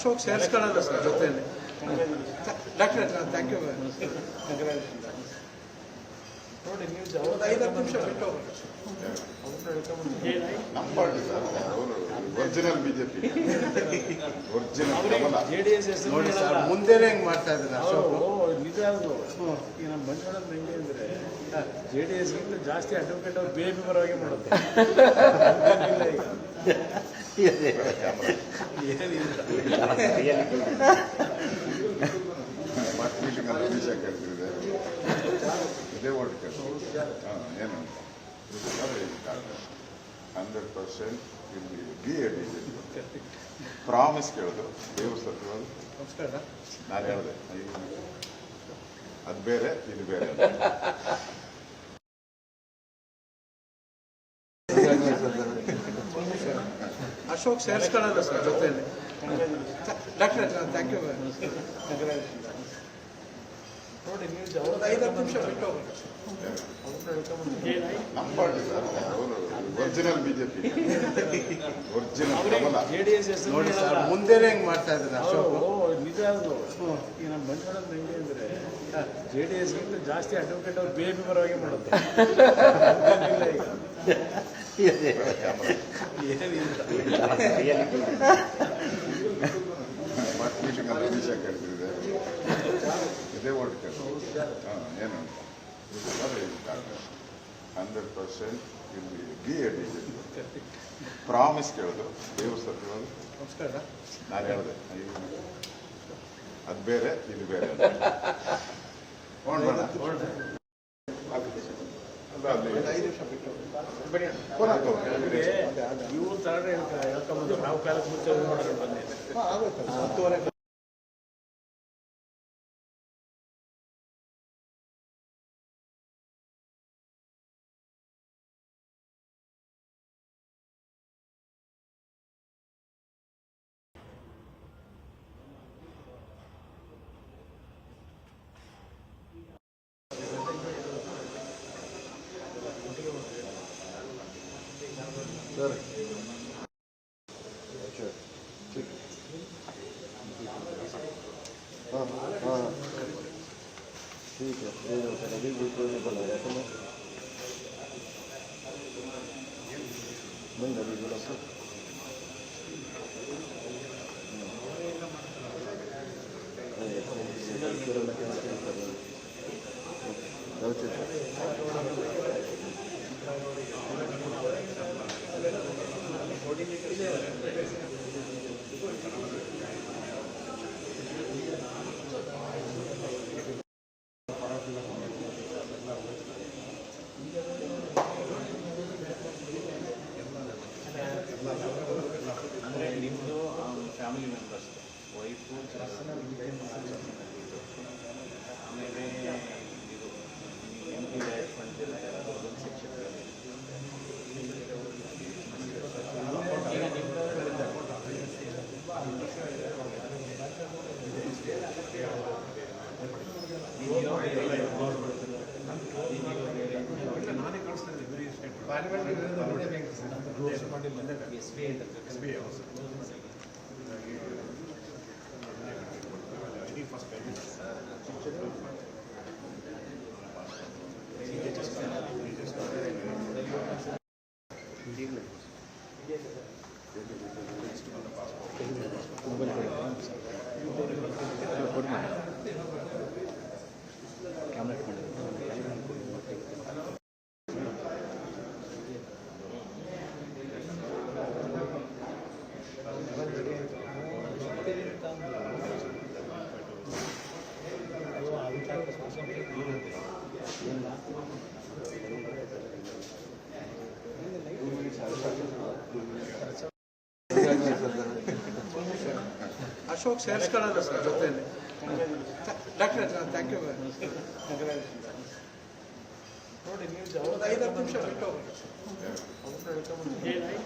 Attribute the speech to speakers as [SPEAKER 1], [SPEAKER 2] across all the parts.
[SPEAKER 1] ಅಶೋಕ್ ಸೇರಿಸ್ಕೊಳ್ಳಲ್ಲ ಸರ್ ಜೊತೆಯಲ್ಲಿ. Doctor thank you. ನೋಡಿ ನೀವು 5 ನಿಮಿಷ ಬಿಟ್ಟು
[SPEAKER 2] ನಮ್ಮ ಪಾರ್ಟಿ ಸರ್, ಅವರು ಒರಿಜಿನಲ್ ಬಿಜೆಪಿ, ಒರಿಜಿನಲ್
[SPEAKER 3] ಜೆಡಿಎಸ್
[SPEAKER 1] ನೋಡಿ ಸರ್, ಮುಂದೆನೇ ಹೆಂಗ್ ಮಾಡ್ತಾ ಇದ್ದಾರೆ ಅಶೋಕ್.
[SPEAKER 3] ನಿಜ. ಈಗ ನಮ್ಮ ಬಂಟ್ವಾಳದ ಹೆಂಗೆ ಅಂದರೆ ಜೆಡಿಎಸ್ಗಿಂತ ಜಾಸ್ತಿ ಅಡ್ವೊಕೇಟ್ ಅವ್ರು ಬೇಬಿ ಪರವಾಗಿ ಮಾಡುತ್ತೆ.
[SPEAKER 2] ವಿಷಯ ಕೇಳ್ತಿದೆ, ಇದೇ ಓಟ್ ಕೇಳ್ತೀವಿ ಏನು 100% ಇಲ್ಲಿ ಬಿ ಎ ಬಿಜೆಪಿ ಪ್ರಾಮಿಸ್ ಕೇಳಿದ್ರು, ದೇವ್ರ ಸತ್ಯವಾಗಿ
[SPEAKER 1] ನಮಸ್ಕಾರ.
[SPEAKER 2] ನಾನು ಹೇಳಿದೆ ಅದು ಬೇರೆ ಇದು ಬೇರೆ.
[SPEAKER 1] ಅಶೋಕ್ ಸೇರಿಸ್ಕೊಳ್ಳಲ್ಲ ಸರ್ ಜೊತೆಯಲ್ಲಿ. Doctor thank you. ನೋಡಿ ನೀವು 5 ನಿಮಿಷ ಬಿಟ್ಟು
[SPEAKER 2] ನಮ್ಮ ಪಾರ್ಟಿ ಸರ್, ಅವರು ಒರಿಜಿನಲ್ ಬಿಜೆಪಿ, ಒರಿಜಿನಲ್
[SPEAKER 3] ಜೆಡಿಎಸ್
[SPEAKER 1] ನೋಡಿ ಸರ್, ಮುಂದೆನೇ ಹೆಂಗ್ ಮಾಡ್ತಾ ಇದ್ದಾರೆ ಅಶೋಕ್.
[SPEAKER 3] ನಿಜ. ಈಗ ನಮ್ಮ ಬಂಟ್ವಾಳದ ಹೆಂಗೆ ಅಂದರೆ ಜೆಡಿಎಸ್ಗಿಂತ ಜಾಸ್ತಿ ಅಡ್ವೊಕೇಟ್ ಅವ್ರು ಬೇಬಿ ಪರವಾಗಿ ಮಾಡುತ್ತೆ.
[SPEAKER 2] ವಿಷಯ ಕೇಳ್ತಿದೆ, ಇದೇ ಓಟ್ ಕೇಳ್ತೀವಿ ಏನು 100% ಇಲ್ಲಿ ಬಿ ಎ ಬಿಜೆಪಿ ಪ್ರಾಮಿಸ್ ಕೇಳಿದ್ರು, ದೇವ್ರ ಸತ್ಯವಾಗಿ
[SPEAKER 1] ನಮಸ್ಕಾರ.
[SPEAKER 2] ನಾನು ಹೇಳಿದೆ ಅದು ಬೇರೆ ಇದು ಬೇರೆ.
[SPEAKER 1] ಒಂದು 5 ನಿಮಿಷ ಬಿಟ್ಟು
[SPEAKER 3] ಇವ್ರು ತರ ಹೇಳ್ಕೊಂಬಂದು ನಾವು ಕಾಲಕ್ಕೆ ಮುಂಚೆ ನೋಡೋಣ ಬಂದಿದೆ.
[SPEAKER 1] ಆಗುತ್ತೆ 10:30.
[SPEAKER 2] सर हाँ हाँ ठीक है, अभी बोला गया था मैं अभी बोला सर
[SPEAKER 3] ಅಂದರೆ ನಿಮ್ಮದು ಫ್ಯಾಮಿಲಿ ಮೆಂಬರ್ಸ್ ವೈಫು ಆಮೇಲೆ ಇದು ಎಂ ಪಿ ಡ್ಯಾಶ್ ಫಂಡ್ ಶಿಕ್ಷಕರಲ್ಲಿ ಈಗ
[SPEAKER 1] ನಾನೇ ಕಳಿಸ್ತಾ ಇದ್ದೆ ಎಸ್ ಬಿ ಐ ಅಶೋಕ್ ಸೇರಿಸ್ಕೊಳ್ಳಲ್ಲ ಸರ್ ಜೊತೆಯಲ್ಲಿ. Doctor thank you. ನೋಡಿ ನೀವು 5 ನಿಮಿಷ ಬಿಟ್ಟು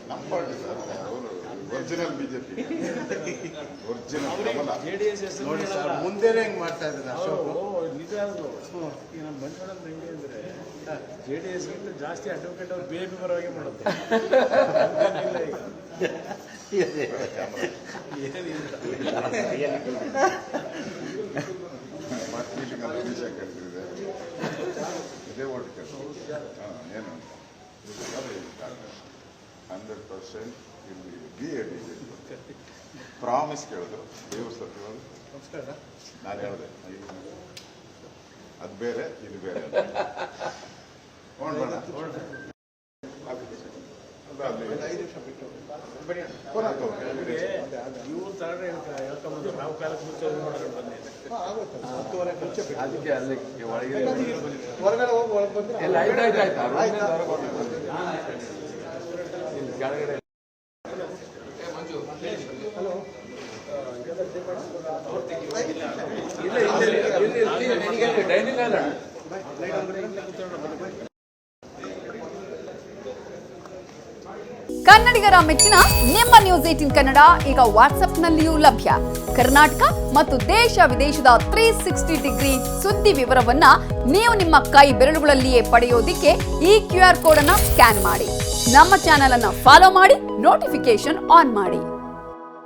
[SPEAKER 2] ನಮ್ಮ ಪಾರ್ಟಿ ಸರ್, ಅವರು ಒರಿಜಿನಲ್ ಬಿಜೆಪಿ, ಒರಿಜಿನಲ್
[SPEAKER 3] ಜೆಡಿಎಸ್
[SPEAKER 1] ನೋಡಿ ಸರ್, ಮುಂದೆನೇ ಹೆಂಗ್ ಮಾಡ್ತಾ ಇದ್ದಾರೆ ಅಶೋಕ್.
[SPEAKER 3] ನಿಜ. ಈಗ ನಮ್ಮ ಬಂಟ್ವಾಳದ ಹೆಂಗೆ ಅಂದರೆ ಜೆಡಿಎಸ್ಗಿಂತ ಜಾಸ್ತಿ ಅಡ್ವೊಕೇಟ್ ಅವ್ರು ಬೇಬಿ ಪರವಾಗಿ ಮಾಡುತ್ತೆ.
[SPEAKER 2] ಮೀಟಿಂಗ್ ಅಲ್ಲಿ ವಿಷಯ ಕೇಳ್ತಿದೆ ಇದೇ ಓಟ್ ಏನು 100% ಇಲ್ಲಿ BJP ಪ್ರಾಮಿಸ್ ಕೇಳಿದ್ರು ದೇವ್ರ ಸತ್ಯವಾಗಿ
[SPEAKER 3] ನಮಸ್ಕಾರ.
[SPEAKER 2] ನಾನು ಹೇಳಿದೆ ಅದು ಬೇರೆ ಇದು ಬೇರೆ ನೋಡೋಣ
[SPEAKER 3] ಇವ್ರು ತಗೊಂಡ್ರೆ ಹೇಳ್ಕೊಂಬಂದು ನಾವು ಕಾಲಕ್ಕೆ ಮುಂಚೆ ನೋಡೋಣ ಬನ್ನಿ.
[SPEAKER 1] ಅದಕ್ಕೆ ಅಲ್ಲಿ ಒಳಗೆ
[SPEAKER 4] ಹೊರಗಡೆ ಹೋಗಿ ಒಳಗೆ ಬಂದ್ರೆ
[SPEAKER 1] ಎಲ್ಲ ಆಯ್ತಾಯ್ತು ಇಲ್ಲಿ ಕೆಳಗಡೆ ಇಲ್ಲ ಡೈನಿಂಗ್ ಅಲ್ಲ
[SPEAKER 5] ಕನ್ನಡಿಗರ ಮೆಚ್ಚಿನ ನಿಮ್ಮ ನ್ಯೂಸ್ 18 ಕನ್ನಡ ಈಗ ವಾಟ್ಸ್ಆಪ್ನಲ್ಲಿಯೂ ಲಭ್ಯ. ಕರ್ನಾಟಕ ಮತ್ತು ದೇಶ ವಿದೇಶದ 360 ಡಿಗ್ರಿ ಸುದ್ದಿ ವಿವರವನ್ನ ನೀವು ನಿಮ್ಮ ಕೈ ಬೆರಳುಗಳಲ್ಲಿಯೇ ಪಡೆಯೋದಿಕ್ಕೆ ಈ QR ಕೋಡ್ ಅನ್ನ ಸ್ಕ್ಯಾನ್ ಮಾಡಿ. ನಮ್ಮ ಚಾನೆಲ್ ಅನ್ನ ಫಾಲೋ ಮಾಡಿ, ನೋಟಿಫಿಕೇಶನ್ ಆನ್ ಮಾಡಿ.